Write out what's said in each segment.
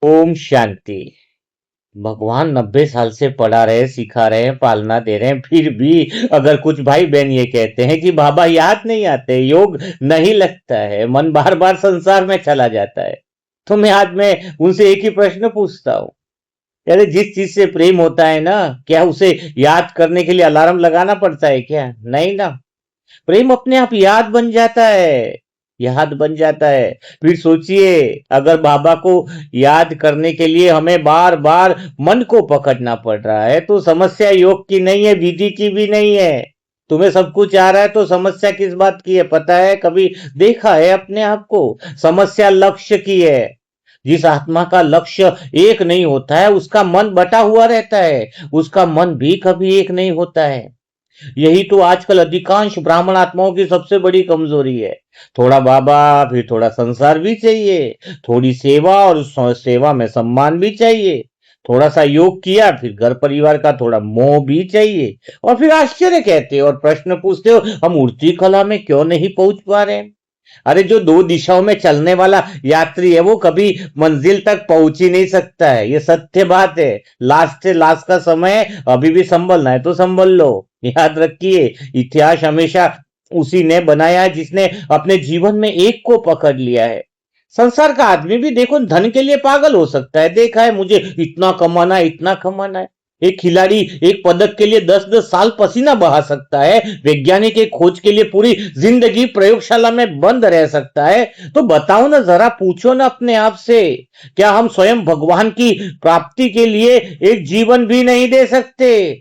ओम शांति। भगवान 90 साल से पढ़ा रहे, सिखा रहे हैं, पालना दे रहे हैं, फिर भी अगर कुछ भाई बहन ये कहते हैं कि बाबा याद नहीं आते, योग नहीं लगता है, मन बार बार संसार में चला जाता है, तो मैं उनसे एक ही प्रश्न पूछता हूँ। अरे जिस चीज से प्रेम होता है ना, क्या उसे याद करने के लिए अलार्म लगाना पड़ता है क्या? नहीं ना। प्रेम अपने आप याद बन जाता है। याद बन जाता है। फिर सोचिए, अगर बाबा को याद करने के लिए हमें बार बार मन को पकड़ना पड़ रहा है, तो समस्या योग की नहीं है, विधि की भी नहीं है। तुम्हें सब कुछ आ रहा है तो समस्या किस बात की है? पता है, कभी देखा है अपने आप को? समस्या लक्ष्य की है। जिस आत्मा का लक्ष्य एक नहीं होता है, उसका मन बटा हुआ रहता है, उसका मन भी कभी एक नहीं होता है। यही तो आजकल अधिकांश ब्राह्मण आत्माओं की सबसे बड़ी कमजोरी है। थोड़ा बाबा, फिर थोड़ा संसार भी चाहिए, थोड़ी सेवा, और उस सेवा में सम्मान भी चाहिए, थोड़ा सा योग किया, फिर घर परिवार का थोड़ा मोह भी चाहिए, और फिर आश्चर्य कहते हो और प्रश्न पूछते हो, हम उड़ती कला में क्यों नहीं पहुंच पा रहे? अरे जो दो दिशाओं में चलने वाला यात्री है, वो कभी मंजिल तक पहुंच ही नहीं सकता है, ये सत्य बात है। लास्ट से लास्ट का समय है, अभी भी संभलना है तो संभल लो। याद रखिए, इतिहास हमेशा उसी ने बनाया है जिसने अपने जीवन में एक को पकड़ लिया है। संसार का आदमी भी देखो धन के लिए पागल हो सकता है, देखा है मुझे इतना कमाना है, इतना कमाना है। एक खिलाड़ी एक पदक के लिए 10-10 साल पसीना बहा सकता है, वैज्ञानिक एक खोज के लिए पूरी जिंदगी प्रयोगशाला में बंद रह सकता है। तो बताओ ना, जरा पूछो ना अपने आप से, क्या हम स्वयं भगवान की प्राप्ति के लिए एक जीवन भी नहीं दे सकते?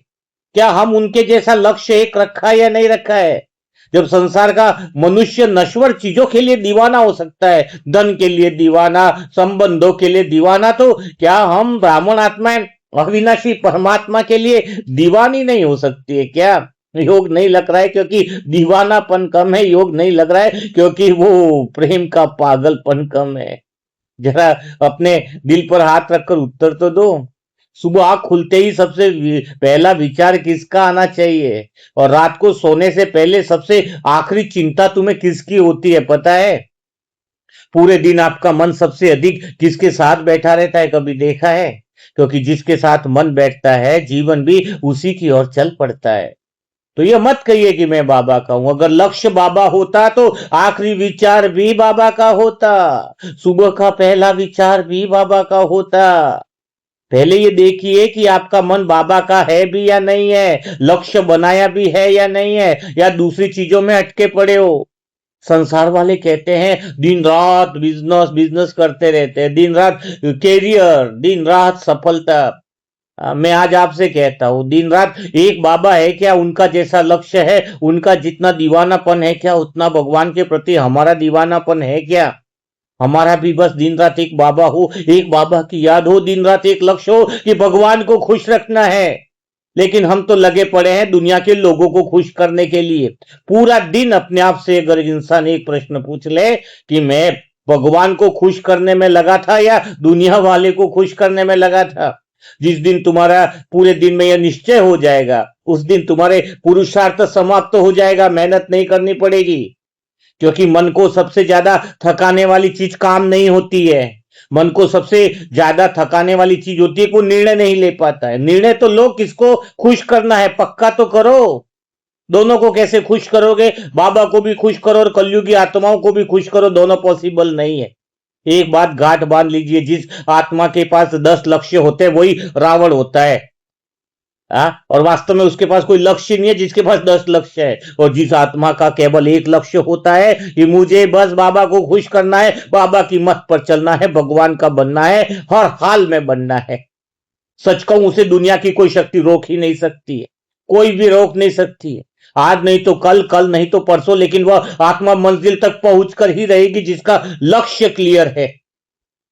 क्या हम उनके जैसा लक्ष्य एक रखा है या नहीं रखा है? जब संसार का मनुष्य नश्वर चीजों के लिए दीवाना हो सकता है, धन के लिए दीवाना, संबंधों के लिए दीवाना, तो क्या हम ब्राह्मण आत्माएं अविनाशी परमात्मा के लिए दीवानी नहीं हो सकती है क्या? योग नहीं लग रहा है क्योंकि दीवानापन कम है, योग नहीं लग रहा है क्योंकि वो प्रेम का पागलपन कम है। जरा अपने दिल पर हाथ रखकर उत्तर तो दो। सुबह आंख खुलते ही सबसे पहला विचार किसका आना चाहिए? और रात को सोने से पहले सबसे आखिरी चिंता तुम्हें किसकी होती है, पता है? पूरे दिन आपका मन सबसे अधिक किसके साथ बैठा रहता है, कभी देखा है? क्योंकि जिसके साथ मन बैठता है, जीवन भी उसी की ओर चल पड़ता है। तो ये मत कहिए कि मैं बाबा का हूं। अगर लक्ष्य बाबा होता तो आखिरी विचार भी बाबा का होता, सुबह का पहला विचार भी बाबा का होता। पहले ये देखिए कि आपका मन बाबा का है भी या नहीं है, लक्ष्य बनाया भी है या नहीं है, या दूसरी चीजों में अटके पड़े हो। संसार वाले कहते हैं दिन रात बिजनेस बिजनेस करते रहते हैं, दिन रात कैरियर, दिन रात सफलता। मैं आज आपसे कहता हूं, दिन रात एक बाबा है क्या? उनका जैसा लक्ष्य है, उनका जितना दीवानापन है क्या, उतना भगवान के प्रति हमारा दीवानापन है क्या? हमारा भी बस दिन रात एक बाबा हो, एक बाबा की याद हो, दिन रात एक लक्ष्य हो कि भगवान को खुश रखना है। लेकिन हम तो लगे पड़े हैं दुनिया के लोगों को खुश करने के लिए। पूरा दिन अपने आप से अगर इंसान एक प्रश्न पूछ ले कि मैं भगवान को खुश करने में लगा था या दुनिया वाले को खुश करने में लगा था, जिस दिन तुम्हारा पूरे दिन में यह निश्चय हो जाएगा, उस दिन तुम्हारे पुरुषार्थ समाप्त हो जाएगा, मेहनत नहीं करनी पड़ेगी। क्योंकि मन को सबसे ज्यादा थकाने वाली चीज काम नहीं होती है। मन को सबसे ज्यादा थकाने वाली चीज होती है कि वो निर्णय नहीं ले पाता है। निर्णय तो लो, किसको खुश करना है पक्का तो करो। दोनों को कैसे खुश करोगे? बाबा को भी खुश करो और कलयुगी आत्माओं को भी खुश करो, दोनों पॉसिबल नहीं है। एक बात गांठ बांध लीजिए, जिस आत्मा के पास 10 लक्ष्य होते हैं वही रावण होता है। और वास्तव में उसके पास कोई लक्ष्य नहीं है, जिसके पास 10 लक्ष्य है। और जिस आत्मा का केवल एक लक्ष्य होता है कि मुझे बस बाबा को खुश करना है, बाबा की मत पर चलना है, भगवान का बनना है, हर हाल में बनना है। सच कहूं, उसे दुनिया की कोई शक्ति रोक ही नहीं सकती है, कोई भी रोक नहीं सकती है। आज नहीं तो कल, कल नहीं तो परसों, लेकिन वह आत्मा मंजिल तक पहुंच कर ही रहेगी जिसका लक्ष्य क्लियर है।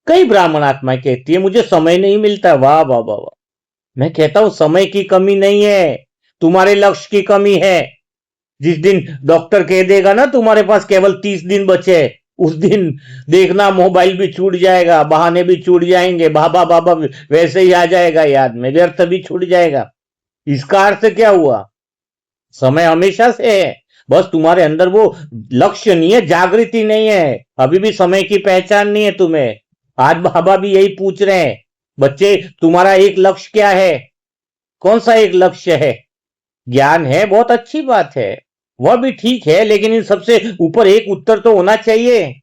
कई ब्राह्मण आत्माएं कहती है मुझे समय नहीं मिलता। वाह वाह वाह वाह। मैं कहता हूं समय की कमी नहीं है, तुम्हारे लक्ष्य की कमी है। जिस दिन डॉक्टर कह देगा ना तुम्हारे पास केवल 30 दिन बचे, उस दिन देखना मोबाइल भी छूट जाएगा, बहाने भी छूट जाएंगे, बाबा बाबा वैसे ही आ जाएगा याद में, व्यर्थ भी छूट जाएगा। इसका अर्थ क्या हुआ? समय हमेशा से है, बस तुम्हारे अंदर वो लक्ष्य नहीं है, जागृति नहीं है, अभी भी समय की पहचान नहीं है तुम्हें। आज बाबा भी यही पूछ रहे हैं, बच्चे तुम्हारा एक लक्ष्य क्या है? कौन सा एक लक्ष्य है? ज्ञान है, बहुत अच्छी बात है, वह भी ठीक है, लेकिन इन सबसे ऊपर एक उत्तर तो होना चाहिए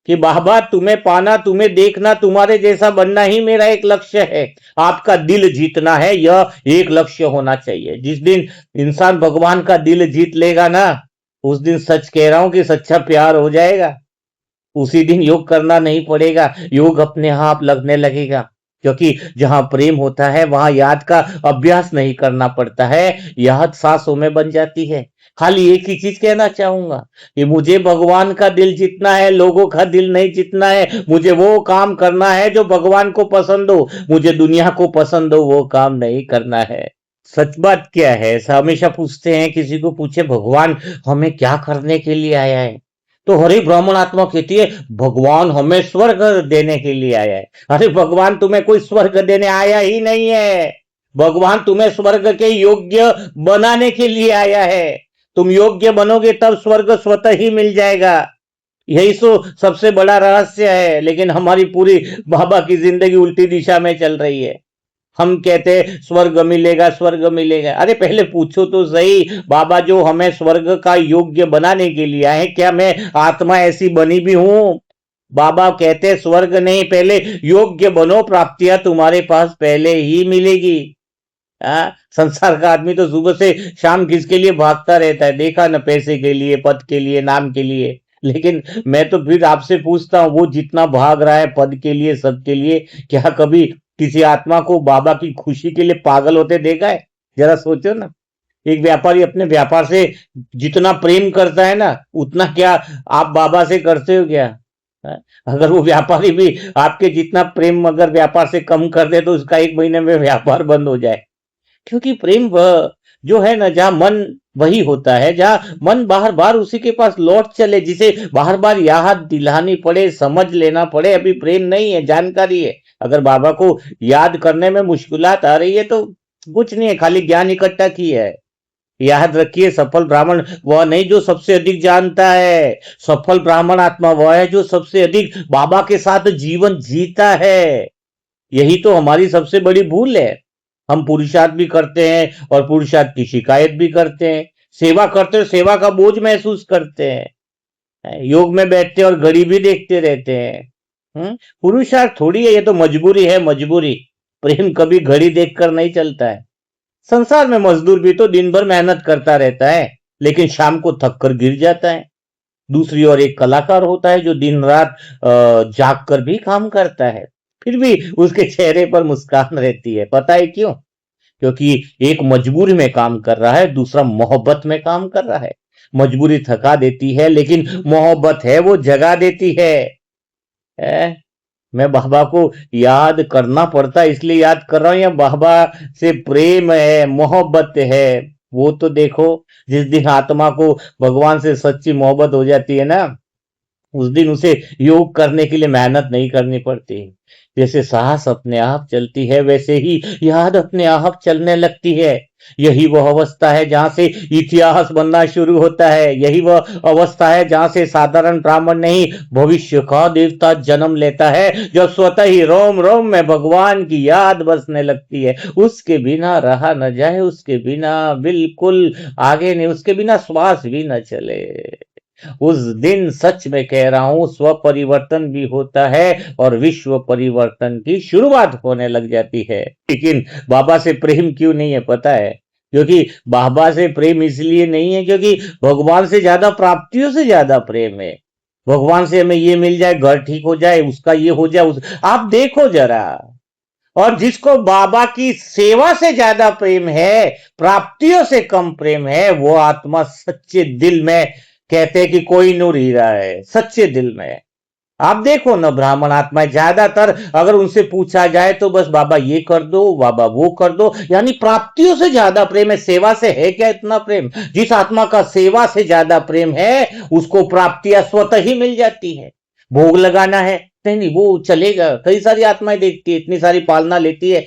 कि बाबा तुम्हें पाना, तुम्हें देखना, तुम्हारे जैसा बनना ही मेरा एक लक्ष्य है। आपका दिल जीतना है, यह एक लक्ष्य होना चाहिए। जिस दिन इंसान भगवान का दिल जीत लेगा ना, उस दिन सच कह रहा हूं कि सच्चा प्यार हो जाएगा। उसी दिन योग करना नहीं पड़ेगा, योग अपने आप लगने लगेगा, क्योंकि जहां प्रेम होता है वहां याद का अभ्यास नहीं करना पड़ता है, याद सांसों में बन जाती है। खाली एक ही चीज कहना चाहूंगा कि मुझे भगवान का दिल जीतना है, लोगों का दिल नहीं जीतना है। मुझे वो काम करना है जो भगवान को पसंद हो, मुझे दुनिया को पसंद हो वो काम नहीं करना है। सच बात क्या है, ऐसा हमेशा पूछते हैं, किसी को पूछे भगवान हमें क्या करने के लिए आया है, तो हरे ब्राह्मण आत्मा कहती है भगवान हमें स्वर्ग देने के लिए आया है। अरे भगवान तुम्हें कोई स्वर्ग देने आया ही नहीं है, भगवान तुम्हें स्वर्ग के योग्य बनाने के लिए आया है। तुम योग्य बनोगे तब स्वर्ग स्वतः ही मिल जाएगा। यही तो सबसे बड़ा रहस्य है, लेकिन हमारी पूरी बाबा की जिंदगी उल्टी दिशा में चल रही है। हम कहते हैं स्वर्ग मिलेगा, स्वर्ग मिलेगा। अरे पहले पूछो तो सही, बाबा जो हमें स्वर्ग का योग्य बनाने के लिए आए, क्या मैं आत्मा ऐसी बनी भी हूं? बाबा कहते स्वर्ग नहीं, पहले योग्य बनो, प्राप्तियां तुम्हारे पास पहले ही मिलेगी। संसार का आदमी तो सुबह से शाम किसके लिए भागता रहता है, देखा न, पैसे के लिए, पद के लिए, नाम के लिए। लेकिन मैं तो फिर आपसे पूछता हूं, वो जितना भाग रहा है पद के लिए, सब के लिए, क्या कभी किसी आत्मा को बाबा की खुशी के लिए पागल होते देखा है? जरा सोचो ना। एक व्यापारी अपने व्यापार से जितना प्रेम करता है ना, उतना क्या आप बाबा से करते हो क्या? अगर वो व्यापारी भी आपके जितना प्रेम अगर व्यापार से कम कर दे तो उसका एक महीने में व्यापार बंद हो जाए। क्योंकि प्रेम वह जो है ना, जहां मन वही होता है, जहां मन बार बार उसी के पास लौट चले, जिसे बार बार याद दिलानी पड़े, समझ लेना पड़े। अभी प्रेम नहीं है, जानकारी है। अगर बाबा को याद करने में मुश्किलात आ रही है तो कुछ नहीं है, खाली ज्ञान इकट्ठा की है। याद रखिए, सफल ब्राह्मण वह नहीं जो सबसे अधिक जानता है, सफल ब्राह्मण आत्मा वह है जो सबसे अधिक बाबा के साथ जीवन जीता है। यही तो हमारी सबसे बड़ी भूल है। हम पुरुषार्थ भी करते हैं और पुरुषार्थ की शिकायत भी करते हैं, सेवा करते हैं, सेवा का बोझ महसूस करते हैं, योग में बैठते हैं और घड़ी भी देखते रहते हैं। पुरुषार्थ थोड़ी है, ये तो मजबूरी है, मजबूरी। प्रेम कभी घड़ी देखकर नहीं चलता है। संसार में मजदूर भी तो दिन भर मेहनत करता रहता है, लेकिन शाम को थक कर गिर जाता है। दूसरी ओर एक कलाकार होता है जो दिन रात जाग कर भी काम करता है, फिर भी उसके चेहरे पर मुस्कान रहती है। पता है क्यों? क्योंकि एक मजबूरी में काम कर रहा है, दूसरा मोहब्बत में काम कर रहा है। मजबूरी थका देती है, लेकिन मोहब्बत है वो जगा देती है। मैं बाबा को याद करना पड़ता इसलिए याद कर रहा हूं, या बाबा से प्रेम है, मोहब्बत है। वो तो देखो, जिस दिन आत्मा को भगवान से सच्ची मोहब्बत हो जाती है ना, उस दिन उसे योग करने के लिए मेहनत नहीं करनी पड़ती। जैसे सांस अपने आप चलती है, वैसे ही याद अपने आप चलने लगती है। यही वह अवस्था है जहां से इतिहास बनना शुरू होता है। यही वह अवस्था है जहां से साधारण ब्राह्मण नहीं, भविष्य का देवता जन्म लेता है, जब स्वतः ही रोम रोम में भगवान की याद बसने लगती है। उसके बिना रहा न जाए, उसके बिना बिल्कुल आगे नहीं, उसके बिना श्वास भी न चले। उस दिन सच में कह रहा हूं, स्व परिवर्तन भी होता है और विश्व परिवर्तन की शुरुआत होने लग जाती है। लेकिन बाबा से प्रेम क्यों नहीं है पता है? क्योंकि बाबा से प्रेम इसलिए नहीं है क्योंकि भगवान से ज्यादा, प्राप्तियों से ज्यादा प्रेम है। भगवान से हमें ये मिल जाए, घर ठीक हो जाए, उसका ये हो जाए, आप देखो जरा। और जिसको बाबा की सेवा से ज्यादा प्रेम है, प्राप्तियों से कम प्रेम है, वो आत्मा सच्चे दिल में कहते हैं कि कोई नूर हीरा है, सच्चे दिल में। आप देखो ना, ब्राह्मण आत्माएं ज्यादातर अगर उनसे पूछा जाए तो बस बाबा ये कर दो, बाबा वो कर दो, यानी प्राप्तियों से ज्यादा प्रेम है। सेवा से है क्या इतना प्रेम? जिस आत्मा का सेवा से ज्यादा प्रेम है, उसको प्राप्तियां स्वतः ही मिल जाती है। भोग लगाना है, नहीं नहीं, वो चलेगा। कई सारी आत्माएं देखती है, इतनी सारी पालना लेती है,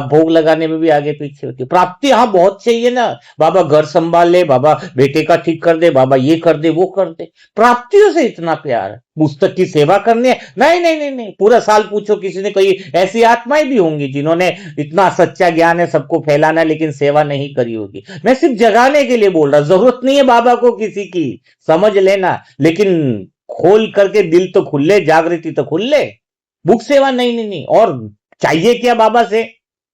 भोग लगाने में भी आगे पीछे होती है। प्राप्ति हाँ बहुत चाहिए ना, बाबा घर संभाल ले, बाबा बेटे का ठीक कर दे, बाबा ये कर दे वो कर दे। प्राप्तियों से इतना प्यार है, पुस्तक की सेवा करनी है, नहीं नहीं नहीं नहीं, पूरा साल पूछो किसी ने, कोई ऐसी आत्माएं भी होंगी जिन्होंने इतना सच्चा ज्ञान है सबको फैलाना है, लेकिन सेवा नहीं करी होगी। मैं सिर्फ जगाने के लिए बोल रहा, जरूरत नहीं है बाबा को किसी की, समझ लेना, लेकिन खोल करके दिल तो खुल ले, जागृति तो खुल ले। बुक सेवा नहीं नहीं नहीं। और चाहिए क्या बाबा से?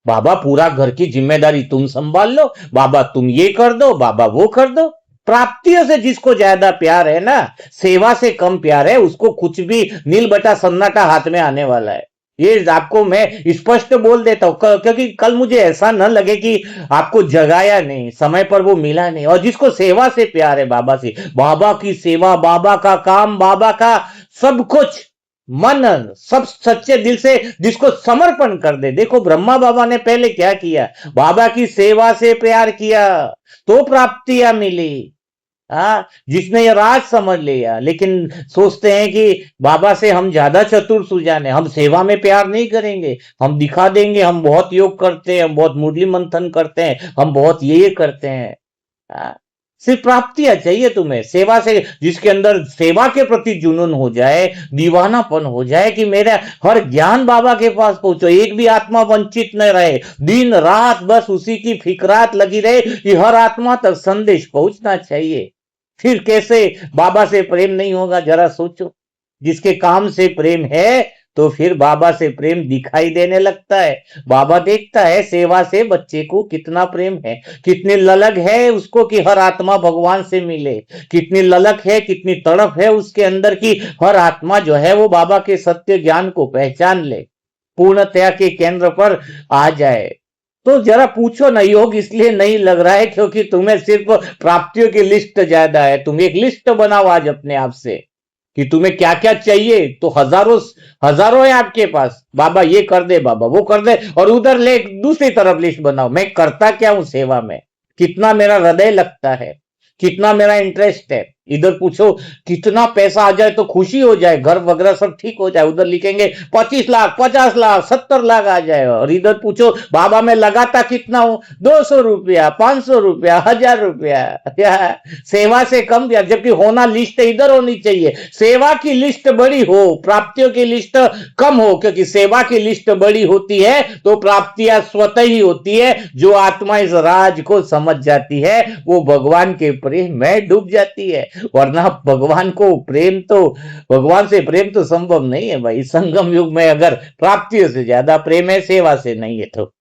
बाबा पूरा घर की जिम्मेदारी तुम संभाल लो, बाबा तुम ये कर दो, बाबा वो कर दो। प्राप्तियों से जिसको ज्यादा प्यार है ना, सेवा से कम प्यार है, उसको कुछ भी नील बटा सन्नाटा हाथ में आने वाला है। ये आपको मैं स्पष्ट बोल देता हूं, क्योंकि कल मुझे ऐसा न लगे कि आपको जगाया नहीं, समय पर वो मिला नहीं। और जिसको सेवा से प्यार है बाबा से, बाबा की सेवा, बाबा का काम, बाबा का सब कुछ, मन सब सच्चे दिल से जिसको समर्पण कर दे। देखो ब्रह्मा बाबा ने पहले क्या किया, बाबा की सेवा से प्यार किया तो प्राप्तियां मिली। जिसने ये राज समझ लिया, लेकिन सोचते हैं कि बाबा से हम ज्यादा चतुर सुजान है, हम सेवा में प्यार नहीं करेंगे, हम दिखा देंगे हम बहुत योग करते हैं, हम बहुत मुरली मंथन करते हैं, हम बहुत ये करते हैं। सिर्फ प्राप्तियां चाहिए तुम्हें, सेवा से जिसके अंदर सेवा के प्रति जुनून हो जाए, दीवानापन हो जाए कि मेरा हर ज्ञान बाबा के पास पहुंचो, एक भी आत्मा वंचित न रहे, दिन रात बस उसी की फिक्रात लगी रहे कि हर आत्मा तक संदेश पहुंचना चाहिए। फिर कैसे बाबा से प्रेम नहीं होगा, जरा सोचो। जिसके काम से प्रेम है तो फिर बाबा से प्रेम दिखाई देने लगता है। बाबा देखता है सेवा से बच्चे को कितना प्रेम है, कितनी ललक है उसको कि हर आत्मा भगवान से मिले, कितनी ललक है, कितनी तड़प है उसके अंदर की हर आत्मा जो है वो बाबा के सत्य ज्ञान को पहचान ले, पूर्णतया के केंद्र पर आ जाए। तो जरा पूछो ना, योग इसलिए नहीं लग रहा है क्योंकि तुम्हें सिर्फ प्राप्तियों की लिस्ट ज्यादा है। तुम एक लिस्ट बनाओ आज अपने आप से कि तुम्हें क्या क्या चाहिए, तो हजारों हजारों है आपके पास, बाबा ये कर दे, बाबा वो कर दे, और उधर ले दूसरी तरफ लिस्ट बनाओ, मैं करता क्या हूं सेवा में, कितना मेरा हृदय लगता है, कितना मेरा इंटरेस्ट है। इधर पूछो कितना पैसा आ जाए तो खुशी हो जाए, घर वगैरह सब ठीक हो जाए, उधर लिखेंगे 25 लाख 50 लाख 70 लाख आ जाए। और इधर पूछो बाबा मैं लगाता कितना हूं, 200 रुपया 500 रुपया 1000 रुपया, सेवा से कम दिया, जबकि होना लिस्ट इधर होनी चाहिए। सेवा की लिस्ट बड़ी हो, प्राप्तियों की लिस्ट कम हो, क्योंकि सेवा की लिस्ट बड़ी होती है तो प्राप्तियां स्वतः ही होती है। जो आत्मा इस राज को समझ जाती है वो भगवान के प्रेम में डूब जाती है, वरना भगवान को प्रेम तो, भगवान से प्रेम तो संभव नहीं है भाई। संगम युग में अगर प्राप्तियों से ज्यादा प्रेम है, सेवा से नहीं है। तो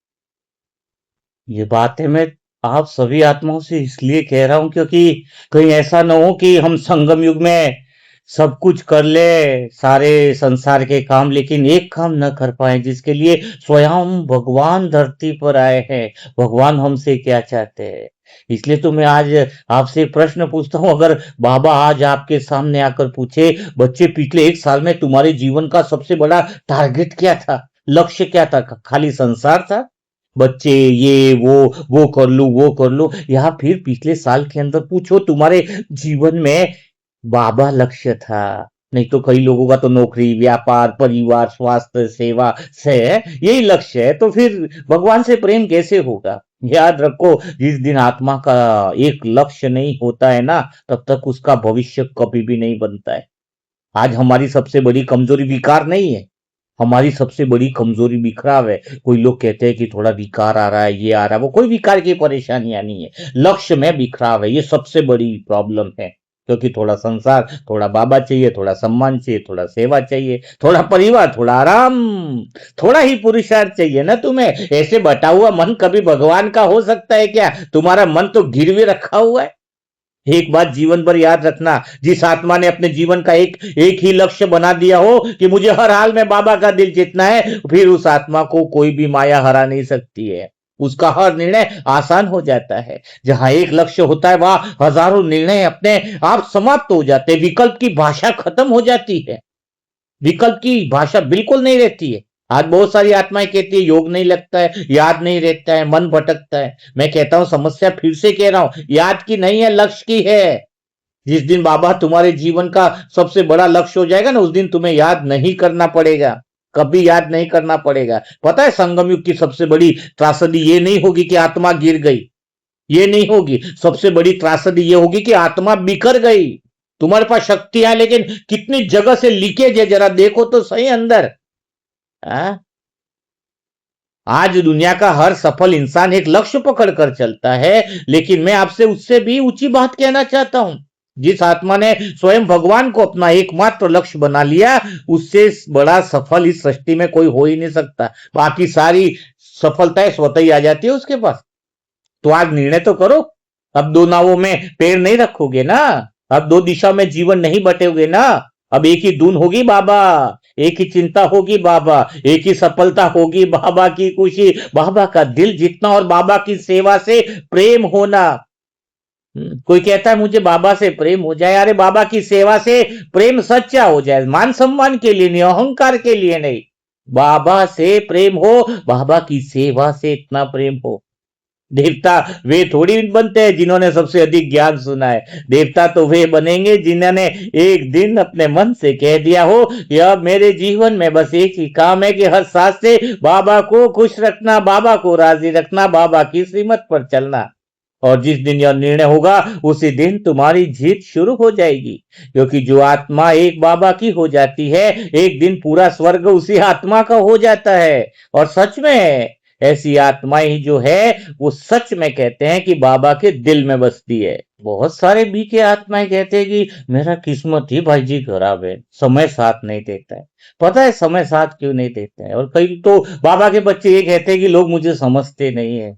ये बात है, मैं आप सभी आत्माओं से इसलिए कह रहा हूं क्योंकि कहीं ऐसा ना हो कि हम संगम युग में सब कुछ कर ले, सारे संसार के काम, लेकिन एक काम न कर पाए जिसके लिए स्वयं भगवान धरती पर आए हैं। भगवान हमसे क्या चाहते हैं, इसलिए तो मैं आज आपसे प्रश्न पूछता हूं। अगर बाबा आज आपके सामने आकर पूछे, बच्चे पिछले 1 साल में तुम्हारे जीवन का सबसे बड़ा टारगेट क्या था, लक्ष्य क्या था? खाली संसार था? बच्चे ये वो कर लूं वो कर लूं, या फिर पिछले साल के अंदर पूछो तुम्हारे जीवन में बाबा लक्ष्य था? नहीं तो कई लोगों का तो नौकरी, व्यापार, परिवार, स्वास्थ्य, सेवा से यही लक्ष्य है, तो फिर भगवान से प्रेम कैसे होगा? याद रखो, जिस दिन आत्मा का एक लक्ष्य नहीं होता है ना, तब तक उसका भविष्य कभी भी नहीं बनता है। आज हमारी सबसे बड़ी कमजोरी विकार नहीं है, हमारी सबसे बड़ी कमजोरी बिखराव है। कोई लोग कहते हैं कि थोड़ा विकार आ रहा है, ये आ रहा है, वो कोई विकार की परेशानियां नहीं है, लक्ष्य में बिखराव है, ये सबसे बड़ी प्रॉब्लम है। क्योंकि थोड़ा संसार, थोड़ा बाबा चाहिए, थोड़ा सम्मान चाहिए, थोड़ा सेवा चाहिए, थोड़ा परिवार, थोड़ा आराम, थोड़ा ही पुरुषार्थ चाहिए ना तुम्हें। ऐसे बटा हुआ मन कभी भगवान का हो सकता है क्या? तुम्हारा मन तो गिरवी रखा हुआ है। एक बात जीवन भर याद रखना, जिस आत्मा ने अपने जीवन का एक एक ही लक्ष्य बना दिया हो कि मुझे हर हाल में बाबा का दिल जीतना है, फिर उस आत्मा को कोई भी माया हरा नहीं सकती है। उसका हर निर्णय आसान हो जाता है। जहां एक लक्ष्य होता है वहां हजारों निर्णय अपने आप समाप्त हो जाते हैं, विकल्प की भाषा खत्म हो जाती है, विकल्प की भाषा बिल्कुल नहीं रहती है। आज बहुत सारी आत्माएं कहती है योग नहीं लगता है, याद नहीं रहता है, मन भटकता है। मैं कहता हूं समस्या फिर से कह रहा हूं, याद की नहीं है, लक्ष्य की है। जिस दिन बाबा तुम्हारे जीवन का सबसे बड़ा लक्ष्य हो जाएगा ना, उस दिन तुम्हें याद नहीं करना पड़ेगा, कभी याद नहीं करना पड़ेगा। पता है संगम युग की सबसे बड़ी त्रासदी ये नहीं होगी कि आत्मा गिर गई, ये नहीं होगी। सबसे बड़ी त्रासदी ये होगी कि आत्मा बिखर गई। तुम्हारे पास शक्तियां है लेकिन कितनी जगह से लीकेज है, जरा देखो तो सही अंदर। आ? आज दुनिया का हर सफल इंसान एक लक्ष्य पकड़कर चलता है, लेकिन मैं आपसे उससे भी ऊंची बात कहना चाहता हूं। जिस आत्मा ने स्वयं भगवान को अपना एकमात्र लक्ष्य बना लिया, उससे बड़ा सफल इस सृष्टि में कोई हो ही नहीं सकता। बाकी सारी सफलताएं स्वतः ही आ जाती है उसके पास। तो आज निर्णय तो करो। अब दो नावों में पैर नहीं रखोगे ना, अब दो दिशा में जीवन नहीं बटेगे ना। अब एक ही धुन होगी बाबा, एक ही चिंता होगी बाबा, एक ही सफलता होगी बाबा की खुशी, बाबा का दिल जीतना और बाबा की सेवा से प्रेम होना। कोई कहता है मुझे बाबा से प्रेम हो जाए, अरे बाबा की सेवा से प्रेम सच्चा हो जाए, मान सम्मान के लिए नहीं, अहंकार के लिए नहीं। बाबा से प्रेम हो, बाबा की सेवा से इतना प्रेम हो। देवता वे थोड़ी बनते हैं जिन्होंने सबसे अधिक ज्ञान सुना है। देवता तो वे बनेंगे जिन्होंने एक दिन अपने मन से कह दिया हो कि अब मेरे जीवन में बस एक ही काम है कि हर सांस से बाबा को खुश रखना, बाबा को राजी रखना, बाबा की श्रीमत पर चलना। और जिस दिन यह निर्णय होगा उसी दिन तुम्हारी जीत शुरू हो जाएगी, क्योंकि जो आत्मा एक बाबा की हो जाती है, एक दिन पूरा स्वर्ग उसी आत्मा का हो जाता है। और सच में ऐसी आत्माएं ही जो है वो सच में कहते हैं कि बाबा के दिल में बसती है। बहुत सारे बी के आत्माएं कहते हैं कि मेरा किस्मत ही भाई जी खराब है, समय साथ नहीं देता है। पता है समय साथ क्यों नहीं देता है? और कई तो बाबा के बच्चे ये कहते हैं कि लोग मुझे समझते नहीं है।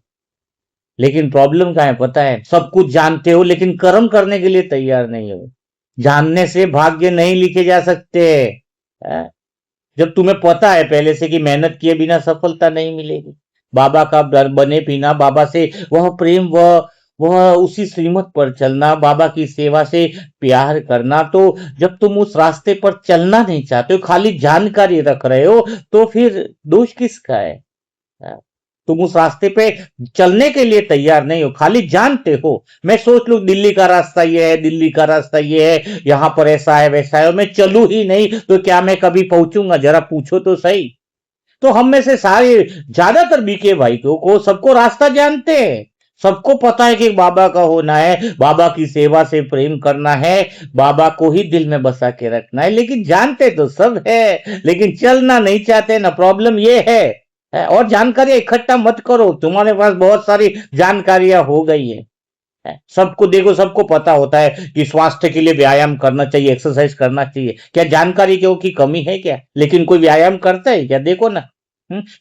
लेकिन प्रॉब्लम क्या है पता है? सब कुछ जानते हो लेकिन कर्म करने के लिए तैयार नहीं हो। जानने से भाग्य नहीं लिखे जा सकते। हैं? जब तुम्हें पता है पहले से कि मेहनत किए बिना सफलता नहीं मिलेगी, बाबा का बने बिना, बाबा से वह प्रेम, वह उसी श्रीमत पर चलना, बाबा की सेवा से प्यार करना, तो जब तुम उस रास्ते पर चलना नहीं चाहते हो, खाली जानकारी रख रहे हो, तो फिर दोष किसका है? तुम उस रास्ते पे चलने के लिए तैयार नहीं हो, खाली जानते हो। मैं सोच लू दिल्ली का रास्ता ये है, दिल्ली का रास्ता ये है, यहां पर ऐसा है वैसा है, और मैं चलू ही नहीं तो क्या मैं कभी पहुंचूंगा? जरा पूछो तो सही। तो हम में से सारे ज्यादातर बीके भाई को सबको रास्ता जानते हैं। सबको पता है कि बाबा का होना है, बाबा की सेवा से प्रेम करना है, बाबा को ही दिल में बसा के रखना है, लेकिन जानते तो सब है, लेकिन चलना नहीं चाहते ना। प्रॉब्लम ये है। और जानकारी इकट्ठा मत करो, तुम्हारे पास बहुत सारी जानकारियां हो गई है। सबको देखो, सबको पता होता है कि स्वास्थ्य के लिए व्यायाम करना चाहिए, एक्सरसाइज करना चाहिए। क्या जानकारी की कमी है क्या? लेकिन कोई व्यायाम करता है क्या? देखो ना।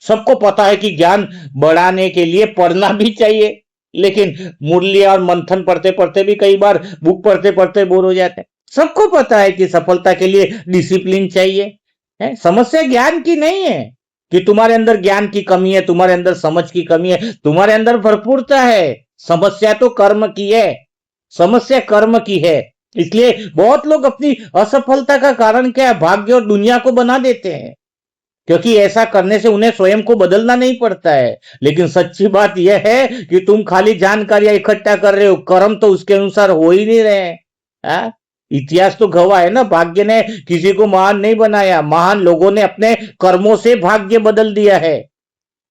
सबको पता है कि ज्ञान बढ़ाने के लिए पढ़ना भी चाहिए, लेकिन मुरली और मंथन पढ़ते पढ़ते भी कई बार बुक पढ़ते पढ़ते बोर हो जाते हैं। सबको पता है कि सफलता के लिए डिसिप्लिन चाहिए। समस्या ज्ञान की नहीं है कि तुम्हारे अंदर ज्ञान की कमी है, तुम्हारे अंदर समझ की कमी है, तुम्हारे अंदर भरपूरता है। समस्या तो कर्म की है, समस्या कर्म की है। इसलिए बहुत लोग अपनी असफलता का कारण क्या है? भाग्य और दुनिया को बना देते हैं, क्योंकि ऐसा करने से उन्हें स्वयं को बदलना नहीं पड़ता है। लेकिन सच्ची बात यह है कि तुम खाली जानकारियां इकट्ठा कर रहे हो, कर्म तो उसके अनुसार हो ही नहीं रहे हैं। इतिहास तो गवाह है ना, भाग्य ने किसी को महान नहीं बनाया, महान लोगों ने अपने कर्मों से भाग्य बदल दिया है।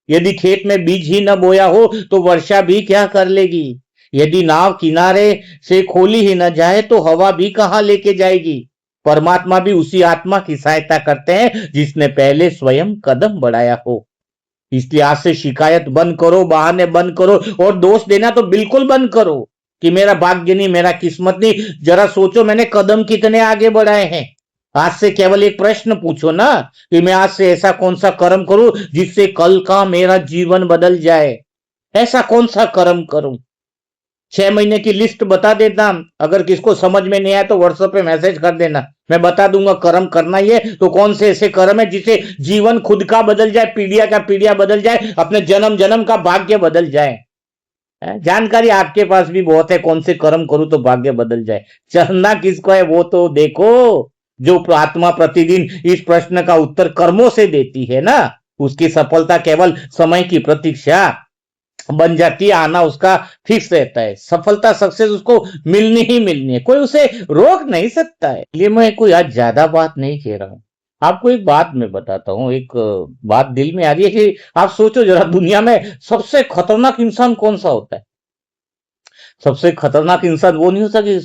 यदि खेत में बीज ही न बोया हो तो वर्षा भी क्या कर लेगी? यदि नाव किनारे से खोली ही न जाए तो हवा भी कहां लेके जाएगी? परमात्मा भी उसी आत्मा की सहायता करते हैं जिसने पहले स्वयं कदम बढ़ाया हो। इसलिए आज से शिकायत बंद करो, बहाने बंद करो, और दोष देना तो बिल्कुल बंद करो कि मेरा भाग्य नहीं, मेरा किस्मत नहीं। जरा सोचो मैंने कदम कितने आगे बढ़ाए हैं। आज से केवल एक प्रश्न पूछो ना कि मैं आज से ऐसा कौन सा कर्म करूं जिससे कल का मेरा जीवन बदल जाए। ऐसा कौन सा कर्म करूं? 6 महीने की लिस्ट बता देता। अगर किसको समझ में नहीं आया तो व्हाट्सएप पे मैसेज कर देना, मैं बता दूंगा। कर्म करना ही है तो कौन से ऐसे कर्म है जिसे जीवन खुद का बदल जाए, पीढ़िया का पीढ़िया बदल जाए, अपने जन्म जन्म का भाग्य बदल जाए। जानकारी आपके पास भी बहुत है, कौन से कर्म करूं तो भाग्य बदल जाए। चलना किसको है वो तो देखो। जो आत्मा प्रतिदिन इस प्रश्न का उत्तर कर्मों से देती है ना, उसकी सफलता केवल समय की प्रतीक्षा। बन जाती है, आना उसका फिक्स रहता है, सफलता सक्सेस उसको मिलनी ही मिलनी है, कोई उसे रोक नहीं सकता है। इसलिए मैं कोई आज ज्यादा बात नहीं कह रहा हूँ। आपको एक बात मैं बताता हूँ, एक बात दिल में आ रही है कि आप सोचो जरा, दुनिया में सबसे खतरनाक इंसान कौन सा होता है? सबसे खतरनाक इंसान वो नहीं होता कि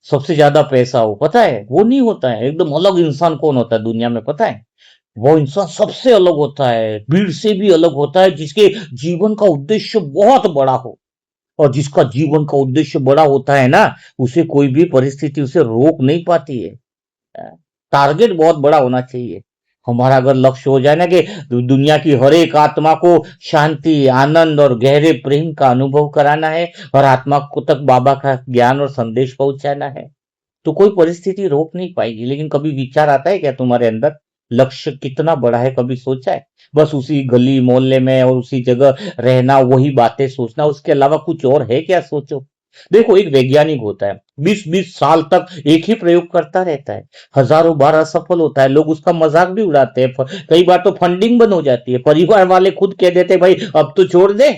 सबसे ज्यादा पैसा हो, पता है? वो नहीं होता है। एकदम अलग इंसान कौन होता है दुनिया में, पता है? वो इंसान सबसे अलग होता है, भीड़ से भी अलग होता है, जिसके जीवन का उद्देश्य बहुत बड़ा हो। और जिसका जीवन का उद्देश्य बड़ा होता है ना, उसे कोई भी परिस्थिति उसे रोक नहीं पाती है। टारगेट बहुत बड़ा होना चाहिए। हमारा अगर लक्ष्य हो जाए ना कि दुनिया की हर एक आत्मा को शांति, आनंद और गहरे प्रेम का अनुभव कराना है, और आत्मा को तक बाबा का ज्ञान और संदेश पहुंचाना है, तो कोई परिस्थिति रोक नहीं पाएगी। लेकिन कभी विचार आता है क्या तुम्हारे अंदर, लक्ष्य कितना बड़ा है? कभी सोचा है? बस उसी गली मोहल्ले में और उसी जगह रहना, वही बातें सोचना, उसके अलावा कुछ और है क्या? सोचो। देखो, एक वैज्ञानिक होता है, 20-20 साल तक एक ही प्रयोग करता रहता है, हजारों बार असफल होता है, लोग उसका मजाक भी उड़ाते हैं, कई बार तो फंडिंग बंद हो जाती है, परिवार वाले खुद कह देते हैं भाई अब तो छोड़ दे।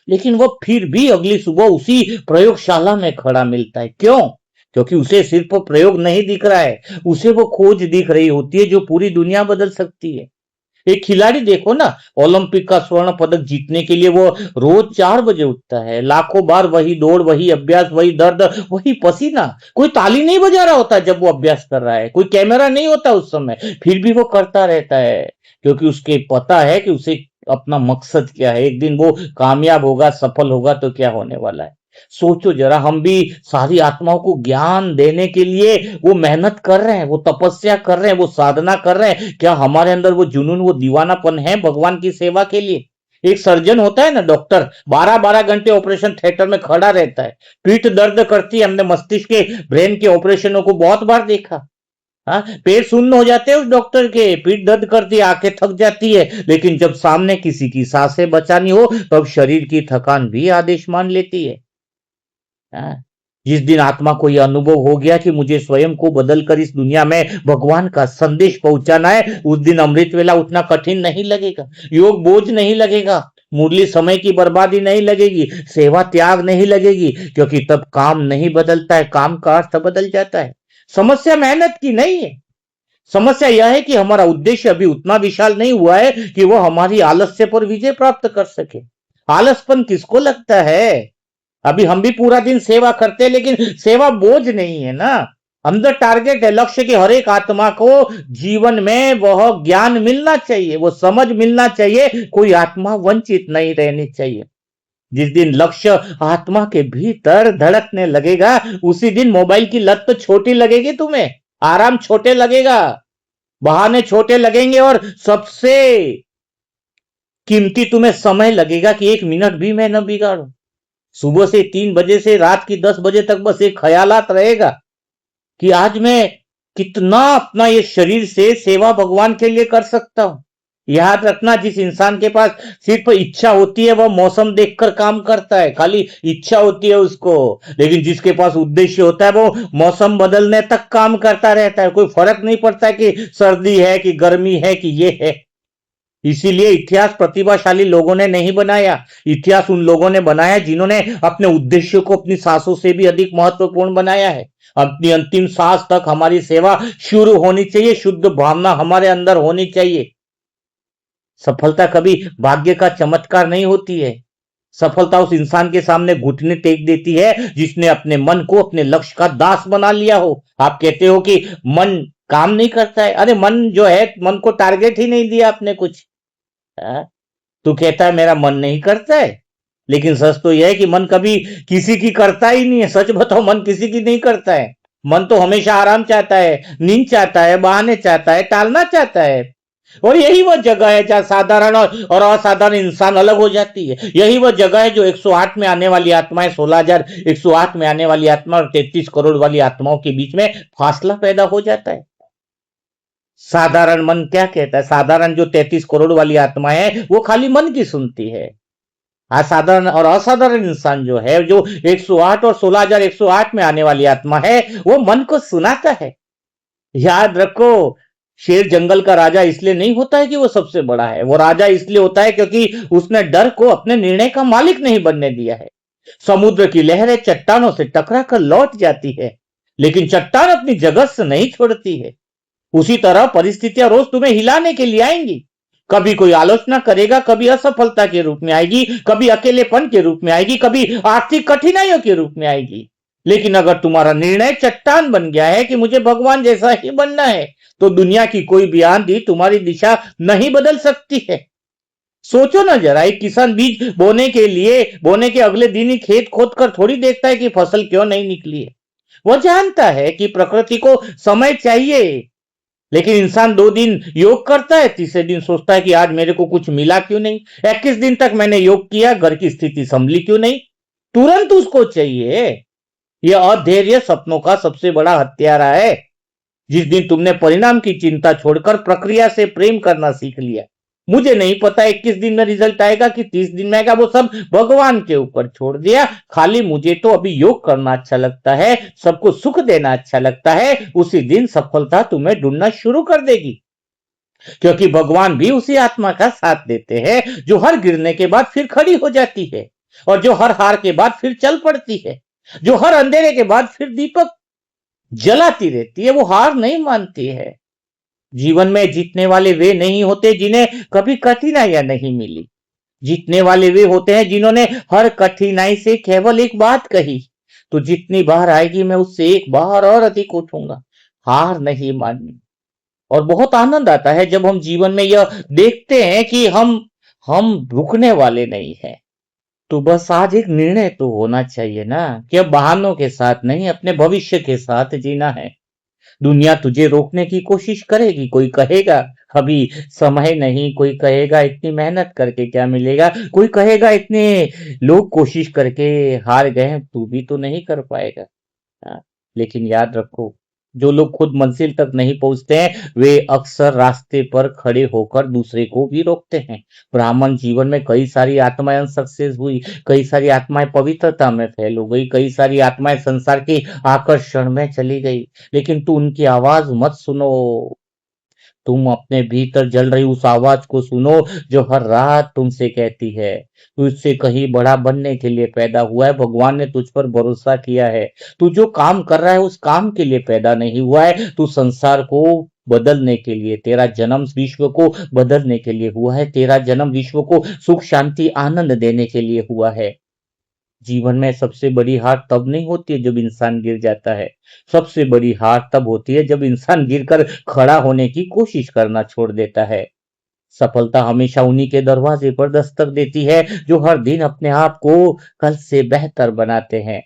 लेकिन वो फिर भी अगली सुबह उसी प्रयोगशाला में खड़ा मिलता है। क्यों? क्योंकि उसे सिर्फ प्रयोग नहीं दिख रहा है, उसे वो खोज दिख रही होती है जो पूरी दुनिया बदल सकती है। एक खिलाड़ी देखो ना, ओलंपिक का स्वर्ण पदक जीतने के लिए वो रोज 4 बजे उठता है, लाखों बार वही दौड़, वही अभ्यास, वही दर्द, वही पसीना। कोई ताली नहीं बजा रहा होता जब वो अभ्यास कर रहा है, कोई कैमरा नहीं होता उस समय, फिर भी वो करता रहता है, क्योंकि उसके पता है कि उसे अपना मकसद क्या है, एक दिन वो कामयाब होगा, सफल होगा तो क्या होने वाला है। सोचो जरा, हम भी सारी आत्माओं को ज्ञान देने के लिए वो मेहनत कर रहे हैं, वो तपस्या कर रहे हैं, वो साधना कर रहे हैं, क्या हमारे अंदर वो जुनून, वो दीवानापन है भगवान की सेवा के लिए? एक सर्जन होता है ना, डॉक्टर, 12-12 घंटे ऑपरेशन थिएटर में खड़ा रहता है, पीठ दर्द करती है, हमने मस्तिष्क के, ब्रेन के ऑपरेशनों को बहुत बार देखा। हाँ, पैर शून्य हो जाते हैं उस डॉक्टर के, पीठ दर्द करती है, आंखें थक जाती है, लेकिन जब सामने किसी की सांसें बचानी हो, तब शरीर की थकान भी आदेश मान लेती है। हाँ, जिस दिन आत्मा को यह अनुभव हो गया कि मुझे स्वयं को बदलकर इस दुनिया में भगवान का संदेश पहुंचाना है, उस दिन अमृत वेला उठना कठिन नहीं लगेगा, योग बोझ नहीं लगेगा, मुरली समय की बर्बादी नहीं लगेगी, सेवा त्याग नहीं लगेगी, क्योंकि तब काम नहीं बदलता है, काम का अर्थ बदल जाता है। समस्या मेहनत की नहीं है, समस्या यह है कि हमारा उद्देश्य अभी उतना विशाल नहीं हुआ है कि वह हमारी आलस्य पर विजय प्राप्त कर सके। आलसपन किसको लगता है? अभी हम भी पूरा दिन सेवा करते हैं, लेकिन सेवा बोझ नहीं है ना। अंदर टारगेट है, लक्ष्य की हर एक आत्मा को जीवन में वह ज्ञान मिलना चाहिए, वो समझ मिलना चाहिए, कोई आत्मा वंचित नहीं रहनी चाहिए। जिस दिन लक्ष्य आत्मा के भीतर धड़कने लगेगा, उसी दिन मोबाइल की लत तो छोटी लगेगी तुम्हें, आराम छोटे लगेगा, बहाने छोटे लगेंगे, और सबसे कीमती तुम्हें समय लगेगा कि 1 मिनट भी मैं न बिगाड़ू। सुबह से 3 बजे से रात की 10 बजे तक बस एक ख्यालात रहेगा कि आज मैं कितना अपना ये शरीर से सेवा भगवान के लिए कर सकता हूं। याद रखना, जिस इंसान के पास सिर्फ इच्छा होती है वह मौसम देखकर काम करता है, खाली इच्छा होती है उसको, लेकिन जिसके पास उद्देश्य होता है वो मौसम बदलने तक काम करता रहता है, कोई फर्क नहीं पड़ता कि सर्दी है कि गर्मी है कि ये है। इसीलिए इतिहास प्रतिभाशाली लोगों ने नहीं बनाया, इतिहास उन लोगों ने बनाया जिन्होंने अपने उद्देश्य को अपनी सांसों से भी अधिक महत्वपूर्ण बनाया है। अपनी अंतिम सांस तक हमारी सेवा शुरू होनी चाहिए, शुद्ध भावना हमारे अंदर होनी चाहिए। सफलता कभी भाग्य का चमत्कार नहीं होती है, सफलता उस इंसान के सामने घुटने टेक देती है जिसने अपने मन को अपने लक्ष्य का दास बना लिया हो। आप कहते हो कि मन काम नहीं करता है, अरे मन जो है, मन को टारगेट ही नहीं दिया आपने कुछ। हाँ? तू कहता है मेरा मन नहीं करता है, लेकिन सच तो यह है कि मन कभी किसी की करता ही नहीं है। सच बताओ, मन किसी की नहीं करता है। मन तो हमेशा आराम चाहता है, नींद चाहता है, बहाने चाहता है, टालना चाहता है। और यही वह जगह है जहां साधारण और असाधारण इंसान अलग हो जाती है। यही वह जगह है जो 108 में आने वाली आत्माएं, 16,108 में आने वाली आत्मा और 33 करोड़ वाली आत्माओं के बीच में फासला पैदा हो जाता है। साधारण मन क्या कहता है? साधारण जो 33 करोड़ वाली आत्मा है वो खाली मन की सुनती है। असाधारण और असाधारण इंसान जो है, जो 108 और 16,108 में आने वाली आत्मा है, वो मन को सुनाता है। याद रखो, शेर जंगल का राजा इसलिए नहीं होता है कि वो सबसे बड़ा है, वो राजा इसलिए होता है क्योंकि उसने डर को अपने निर्णय का मालिक नहीं बनने दिया है। समुद्र की लहरें चट्टानों से टकरा कर लौट जाती है, लेकिन चट्टान अपनी जगह से नहीं छोड़ती है। उसी तरह परिस्थितियां रोज तुम्हें हिलाने के लिए आएंगी। कभी कोई आलोचना करेगा, कभी असफलता के रूप में आएगी, कभी अकेलेपन के रूप में आएगी, कभी आर्थिक कठिनाइयों के रूप में आएगी। लेकिन अगर तुम्हारा निर्णय चट्टान बन गया है कि मुझे भगवान जैसा ही बनना है, तो दुनिया की कोई भी आंधी तुम्हारी दिशा नहीं बदल सकती है। सोचो ना जरा, एक किसान बीज बोने के अगले दिन ही खेत खोद कर थोड़ी देखता है कि फसल क्यों नहीं निकली है। वह जानता है कि प्रकृति को समय चाहिए। लेकिन इंसान 2 दिन योग करता है, तीसरे दिन सोचता है कि आज मेरे को कुछ मिला क्यों नहीं। 21 दिन तक मैंने योग किया, घर की स्थिति संभली क्यों नहीं। तुरंत उसको चाहिए। यह अधैर्य सपनों का सबसे बड़ा हत्यारा है। जिस दिन तुमने परिणाम की चिंता छोड़कर प्रक्रिया से प्रेम करना सीख लिया, मुझे नहीं पता 21 दिन में रिजल्ट आएगा कि 30 दिन में आएगा, वो सब भगवान के ऊपर छोड़ दिया। खाली मुझे तो अभी योग करना अच्छा लगता है, सबको सुख देना अच्छा लगता है। उसी दिन सफलता तुम्हें ढूंढना शुरू कर देगी, क्योंकि भगवान भी उसी आत्मा का साथ देते हैं जो हर गिरने के बाद फिर खड़ी हो जाती है, और जो हर हार के बाद फिर चल पड़ती है, जो हर अंधेरे के बाद फिर दीपक जलाती रहती है। वो हार नहीं मानती है। जीवन में जीतने वाले वे नहीं होते जिन्हें कभी कठिनाइयां नहीं मिली। जीतने वाले वे होते हैं जिन्होंने हर कठिनाई से केवल एक बात कही, तो जितनी बार आएगी मैं उससे एक बार और अधिक उठूंगा। हार नहीं माननी। और बहुत आनंद आता है जब हम जीवन में यह देखते हैं कि हम रुकने वाले नहीं हैं। तो बस आज एक निर्णय तो होना चाहिए ना, कि अब बहानों के साथ नहीं, अपने भविष्य के साथ जीना है। दुनिया तुझे रोकने की कोशिश करेगी। कोई कहेगा अभी समय नहीं, कोई कहेगा इतनी मेहनत करके क्या मिलेगा, कोई कहेगा इतने लोग कोशिश करके हार गए हैं, तू भी तो नहीं कर पाएगा। हाँ, लेकिन याद रखो, जो लोग खुद मंजिल तक नहीं पहुंचते हैं, वे अक्सर रास्ते पर खड़े होकर दूसरे को भी रोकते हैं। ब्राह्मण जीवन में कई सारी आत्माएं सक्सेस हुई, कई सारी आत्माएं पवित्रता में फैल हो गई, कई सारी आत्माएं संसार के आकर्षण में चली गई। लेकिन तू उनकी आवाज मत सुनो। तुम अपने भीतर जल रही उस आवाज को सुनो जो हर रात तुमसे कहती है तू इससे कहीं बड़ा बनने के लिए पैदा हुआ है। भगवान ने तुझ पर भरोसा किया है। तू जो काम कर रहा है उस काम के लिए पैदा नहीं हुआ है। तू संसार को बदलने के लिए, तेरा जन्म विश्व को बदलने के लिए हुआ है। तेरा जन्म विश्व को सुख शांति आनंद देने के लिए हुआ है। जीवन में सबसे बड़ी हार तब नहीं होती है जब इंसान गिर जाता है। सबसे बड़ी हार तब होती है जब इंसान गिरकर खड़ा होने की कोशिश करना छोड़ देता है। सफलता हमेशा उन्हीं के दरवाजे पर दस्तक देती है जो हर दिन अपने आप को कल से बेहतर बनाते हैं।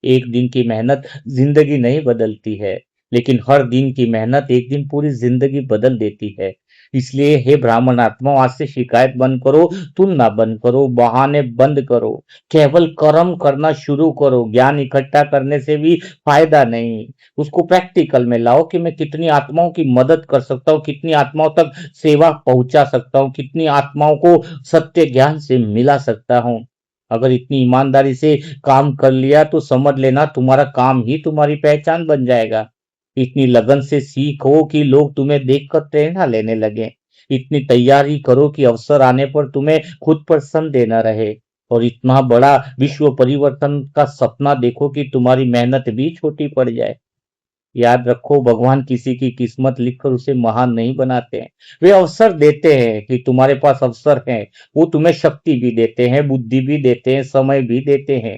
एक दिन की मेहनत जिंदगी नहीं बदलती है, लेकिन हर दिन की मेहनत एक दिन पूरी जिंदगी बदल देती है। इसलिए हे ब्राह्मण आत्माओं, आज से शिकायत बंद करो, तुलना बंद करो, बहाने बंद करो, केवल कर्म करना शुरू करो। ज्ञान इकट्ठा करने से भी फायदा नहीं, उसको प्रैक्टिकल में लाओ कि मैं कितनी आत्माओं की मदद कर सकता हूँ, कितनी आत्माओं तक सेवा पहुंचा सकता हूँ, कितनी आत्माओं को सत्य ज्ञान से मिला सकता हूँ। अगर इतनी ईमानदारी से काम कर लिया तो समझ लेना तुम्हारा काम ही तुम्हारी पहचान बन जाएगा। इतनी लगन से सीखो कि लोग तुम्हें देखकर प्रेरणा लेने लगे। इतनी तैयारी करो कि अवसर आने पर तुम्हें खुद पर संदेह न रहे। और इतना बड़ा विश्व परिवर्तन का सपना देखो कि तुम्हारी मेहनत भी छोटी पड़ जाए। याद रखो, भगवान किसी की किस्मत लिखकर उसे महान नहीं बनाते हैं। वे अवसर देते हैं कि तुम्हारे पास अवसर है। वो तुम्हें शक्ति भी देते हैं, बुद्धि भी देते हैं, समय भी देते हैं।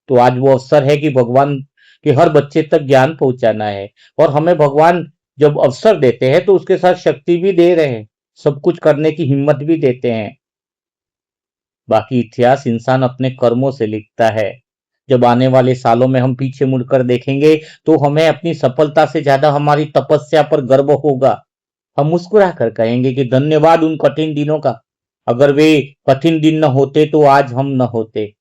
तो आज वो अवसर है कि भगवान के हर बच्चे तक ज्ञान पहुंचाना है। और हमें भगवान जब अवसर देते हैं तो उसके साथ शक्ति भी दे रहे हैं, सब कुछ करने की हिम्मत भी देते हैं। बाकी इतिहास इंसान अपने कर्मों से लिखता है। जब आने वाले सालों में हम पीछे मुड़कर देखेंगे तो हमें अपनी सफलता से ज्यादा हमारी तपस्या पर गर्व होगा। हम मुस्कुरा कर कहेंगे कि धन्यवाद उन कठिन दिनों का। अगर वे कठिन दिन न होते तो आज हम न होते।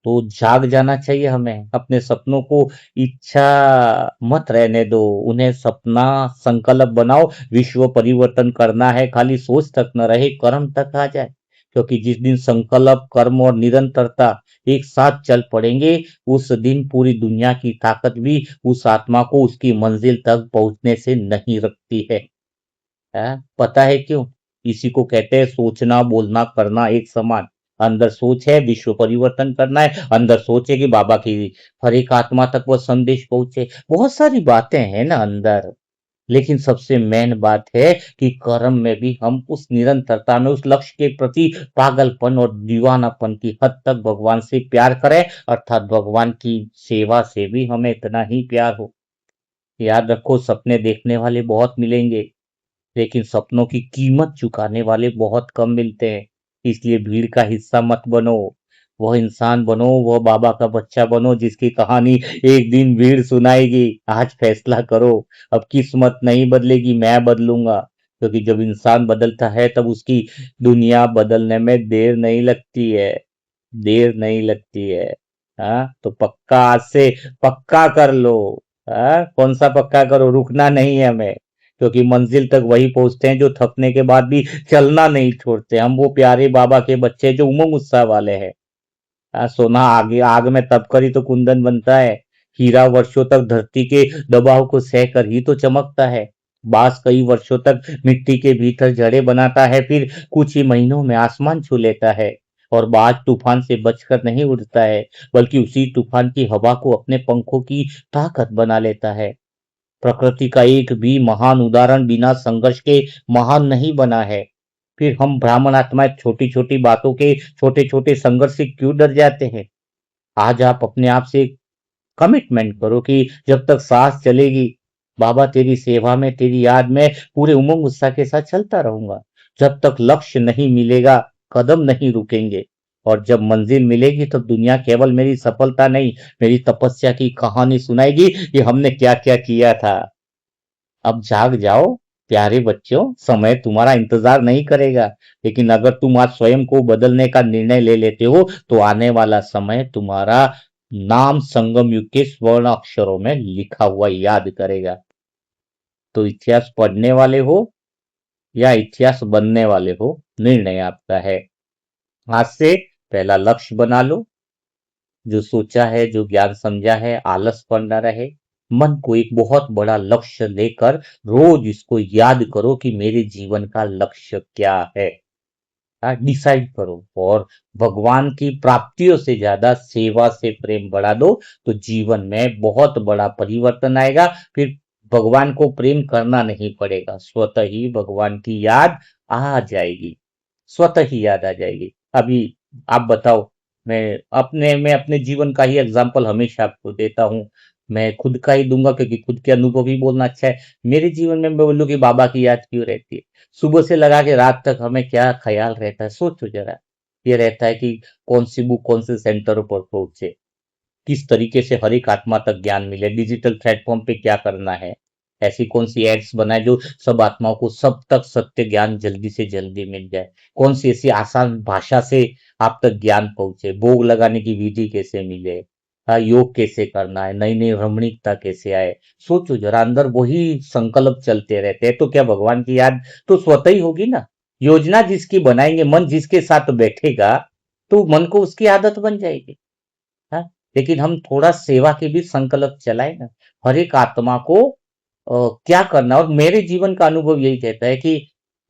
तो जाग जाना चाहिए हमें। अपने सपनों को इच्छा मत रहने दो, उन्हें सपना संकल्प बनाओ। विश्व परिवर्तन करना है, खाली सोच तक न रहे, कर्म तक आ जाए। क्योंकि जिस दिन संकल्प, कर्म और निरंतरता एक साथ चल पड़ेंगे, उस दिन पूरी दुनिया की ताकत भी उस आत्मा को उसकी मंजिल तक पहुंचने से नहीं रखती है। पता है क्यों? इसी को कहते हैं सोचना, बोलना, करना एक समान। अंदर सोच है विश्व परिवर्तन करना है, अंदर सोच है कि बाबा की हर एक आत्मा तक वो संदेश पहुंचे। बहुत सारी बातें हैं ना अंदर, लेकिन सबसे मेन बात है कि कर्म में भी हम उस निरंतरता में उस लक्ष्य के प्रति पागलपन और दीवानापन की हद तक भगवान से प्यार करें, अर्थात भगवान की सेवा से भी हमें इतना ही प्यार हो। याद रखो, सपने देखने वाले बहुत मिलेंगे, लेकिन सपनों की कीमत चुकाने वाले बहुत कम मिलते हैं। इसलिए भीड़ का हिस्सा मत बनो, वह इंसान बनो, वह बाबा का बच्चा बनो जिसकी कहानी एक दिन भीड़ सुनाएगी। आज फैसला करो, अब किस्मत नहीं बदलेगी, मैं बदलूंगा। क्योंकि जब इंसान बदलता है तब उसकी दुनिया बदलने में देर नहीं लगती है, देर नहीं लगती है। हाँ, तो पक्का आज से पक्का कर लो। हाँ, कौन सा पक्का करो, रुकना नहीं है हमें। क्योंकि मंजिल तक वही पहुंचते हैं जो थकने के बाद भी चलना नहीं छोड़ते। हम वो प्यारे बाबा के बच्चे जो उमंग उत्साह वाले हैं। सोना आगे आग में तप कर ही तो कुंदन बनता है। हीरा वर्षों तक धरती के दबाव को सह कर ही तो चमकता है। बांस कई वर्षों तक मिट्टी के भीतर जड़ें बनाता है, फिर कुछ ही महीनों में आसमान छू लेता है। और बाज तूफान से बचकर नहीं उड़ता है, बल्कि उसी तूफान की हवा को अपने पंखों की ताकत बना लेता है। प्रकृति का एक भी महान उदाहरण बिना संघर्ष के महान नहीं बना है। फिर हम ब्राह्मण आत्माएं छोटी छोटी बातों के छोटे छोटे संघर्ष से क्यों डर जाते हैं? आज आप अपने आप से कमिटमेंट करो कि जब तक सांस चलेगी, बाबा तेरी सेवा में, तेरी याद में पूरे उमंग उत्साह के साथ चलता रहूंगा। जब तक लक्ष्य नहीं मिलेगा, कदम नहीं रुकेंगे। और जब मंजिल मिलेगी तब दुनिया केवल मेरी सफलता नहीं, मेरी तपस्या की कहानी सुनाएगी कि हमने क्या क्या किया था। अब जाग जाओ प्यारे बच्चों, समय तुम्हारा इंतजार नहीं करेगा। लेकिन अगर तुम आज स्वयं को बदलने का निर्णय ले लेते हो, तो आने वाला समय तुम्हारा नाम संगम युग के स्वर्ण अक्षरों में लिखा हुआ याद करेगा। तो इतिहास पढ़ने वाले हो या इतिहास बनने वाले हो, निर्णय आपका है। आज से पहला लक्ष्य बना लो, जो सोचा है, जो ज्ञान समझा है, आलसपन न रहे। मन को एक बहुत बड़ा लक्ष्य लेकर रोज इसको याद करो कि मेरे जीवन का लक्ष्य क्या है। डिसाइड करो, और भगवान की प्राप्तियों से ज्यादा सेवा से प्रेम बढ़ा दो, तो जीवन में बहुत बड़ा परिवर्तन आएगा। फिर भगवान को प्रेम करना नहीं पड़ेगा, स्वतः ही भगवान की याद आ जाएगी, स्वतः ही याद आ जाएगी। अभी आप बताओ, मैं अपने जीवन का ही एग्जाम्पल हमेशा आपको देता हूँ। मैं खुद का ही दूंगा क्योंकि खुद के अनुभव ही बोलना अच्छा है। मेरे जीवन में मैं बोलूँ कि बाबा की याद क्यों रहती है, सुबह से लगा के रात तक हमें क्या ख्याल रहता है, सोचो जरा। ये रहता है कि कौन सी बुक कौन से सेंटरों पर पहुंचे, किस तरीके से हर एक आत्मा तक ज्ञान मिले, डिजिटल प्लेटफॉर्म पे क्या करना है, ऐसी कौन सी एड्स बनाए जो सब आत्माओं को सब तक सत्य ज्ञान जल्दी से जल्दी मिल जाए, कौन सी ऐसी आसान भाषा से आप तक ज्ञान पहुंचे, भोग लगाने की विधि कैसे मिले, योग कैसे करना है, नई नई रमणीकता कैसे आए। सोचो जरा, अंदर वही संकल्प चलते रहते हैं, तो क्या भगवान की याद तो स्वतः ही होगी ना। योजना जिसकी बनाएंगे, मन जिसके साथ बैठेगा, तो मन को उसकी आदत बन जाएगी। हाँ, लेकिन हम थोड़ा सेवा के भी संकल्प चलाए ना, हर एक आत्मा को क्या करना। और मेरे जीवन का अनुभव यही कहता है कि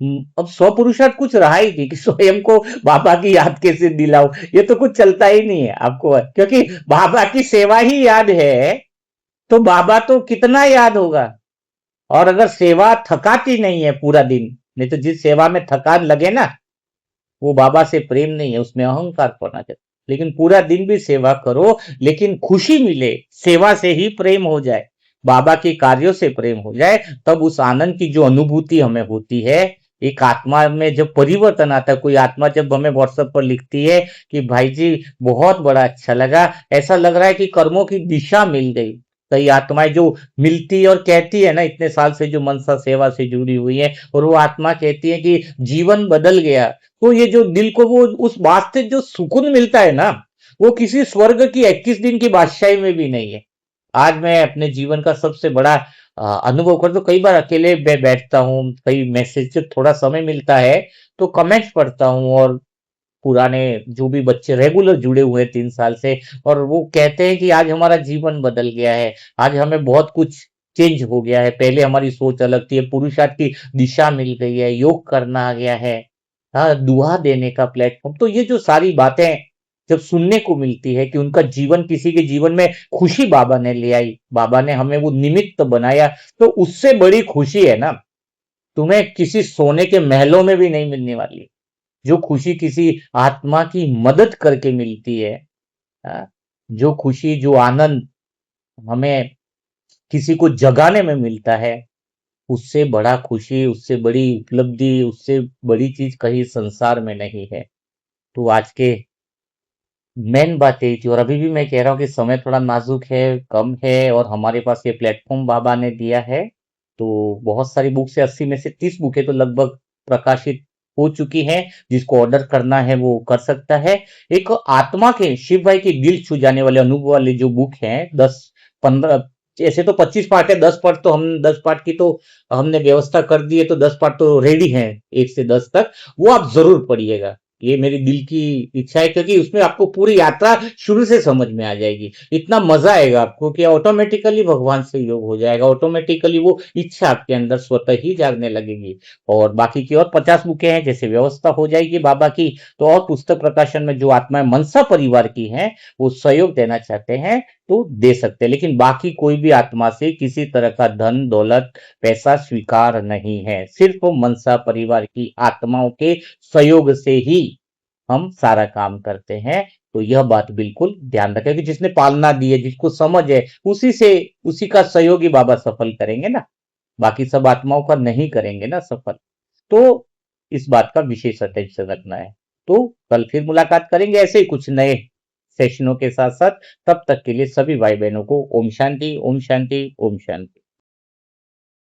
अब स्व पुरुषार्थ कुछ रहा ही नहीं कि स्वयं को बाबा की याद कैसे दिलाओ, ये तो कुछ चलता ही नहीं है आपको, क्योंकि बाबा की सेवा ही याद है, तो बाबा तो कितना याद होगा। और अगर सेवा थकाती नहीं है पूरा दिन, नहीं तो जिस सेवा में थकान लगे ना, वो बाबा से प्रेम नहीं है, उसमें अहंकार पना जाता। लेकिन पूरा दिन भी सेवा करो, लेकिन खुशी मिले, सेवा से ही प्रेम हो जाए, बाबा के कार्यों से प्रेम हो जाए, तब उस आनंद की जो अनुभूति हमें होती है, एक आत्मा में जब परिवर्तन आता है। कोई आत्मा जब हमें व्हाट्सएप पर लिखती है कि भाई जी बहुत बड़ा अच्छा लगा, ऐसा लग रहा है कि कर्मों की दिशा मिल गई। कई आत्माएं जो मिलती है और कहती है ना, इतने साल से जो मनसा सेवा से जुड़ी हुई है, और वो आत्मा कहती है कि जीवन बदल गया, तो ये जो दिल को वो उस बात से जो सुकून मिलता है ना, वो किसी स्वर्ग की 21 दिन की बादशाही में भी नहीं है। आज मैं अपने जीवन का सबसे बड़ा अनुभव कर, तो कई बार अकेले मैं बैठता हूँ, कई मैसेज से थोड़ा समय मिलता है तो कमेंट्स पढ़ता हूँ, और पुराने जो भी बच्चे रेगुलर जुड़े हुए हैं 3 साल से, और वो कहते हैं कि आज हमारा जीवन बदल गया है, आज हमें बहुत कुछ चेंज हो गया है। पहले हमारी सोच अलग थी, पुरुषार्थ की दिशा मिल गई है, योग करना आ गया है, हाँ, दुआ देने का प्लेटफॉर्म। तो ये जो सारी बातें जब सुनने को मिलती है कि उनका जीवन, किसी के जीवन में खुशी बाबा ने ले आई, बाबा ने हमें वो निमित्त बनाया, तो उससे बड़ी खुशी है ना, तुम्हें किसी सोने के महलों में भी नहीं मिलने वाली। जो खुशी किसी आत्मा की मदद करके मिलती है, हाँ, जो खुशी, जो आनंद हमें किसी को जगाने में मिलता है, उससे बड़ा खुशी, उससे बड़ी उपलब्धि, उससे बड़ी चीज कहीं संसार में नहीं है। तो आज के मेन बात यही थी, और अभी भी मैं कह रहा हूँ कि समय थोड़ा नाजुक है, कम है, और हमारे पास ये प्लेटफॉर्म बाबा ने दिया है। तो बहुत सारी बुक्स है, 80 में से 30 बुकें तो लगभग प्रकाशित हो चुकी हैं। जिसको ऑर्डर करना है वो कर सकता है। एक आत्मा के, शिव भाई की दिल छू जाने वाले अनुभव वाले जो बुक हैं, 10-15, ऐसे तो 25 पार्ट है, 10 पार्ट तो हम 10 पार्ट की तो हमने व्यवस्था कर दी है, तो 10 पार्ट तो रेडी हैं, 1 से 10 तक। वो आप जरूर पढ़िएगा, ये मेरी दिल की इच्छा है, क्योंकि उसमें आपको पूरी यात्रा शुरू से समझ में आ जाएगी। इतना मजा आएगा आपको कि ऑटोमेटिकली भगवान से योग हो जाएगा, ऑटोमेटिकली वो इच्छा आपके अंदर स्वतः ही जागने लगेगी। और बाकी की और 50 बुकें हैं, जैसे व्यवस्था हो जाएगी बाबा की, तो और पुस्तक प्रकाशन में जो आत्माएं मनसा परिवार की हैं, वो सहयोग देना चाहते हैं तो दे सकते हैं। लेकिन बाकी कोई भी आत्मा से किसी तरह का धन दौलत पैसा स्वीकार नहीं है, सिर्फ मनसा परिवार की आत्माओं के सहयोग से ही हम सारा काम करते हैं। तो यह बात बिल्कुल ध्यान रखें कि जिसने पालना दी है, जिसको समझ है, उसी से, उसी का सहयोगी बाबा सफल करेंगे ना, बाकी सब आत्माओं का नहीं करेंगे ना सफल। तो इस बात का विशेष अटेंशन रखना है। तो कल फिर मुलाकात करेंगे ऐसे ही कुछ नए सेशनों के साथ साथ। तब तक के लिए सभी भाई बहनों को ओम शांति, ओम शांति, ओम शांति।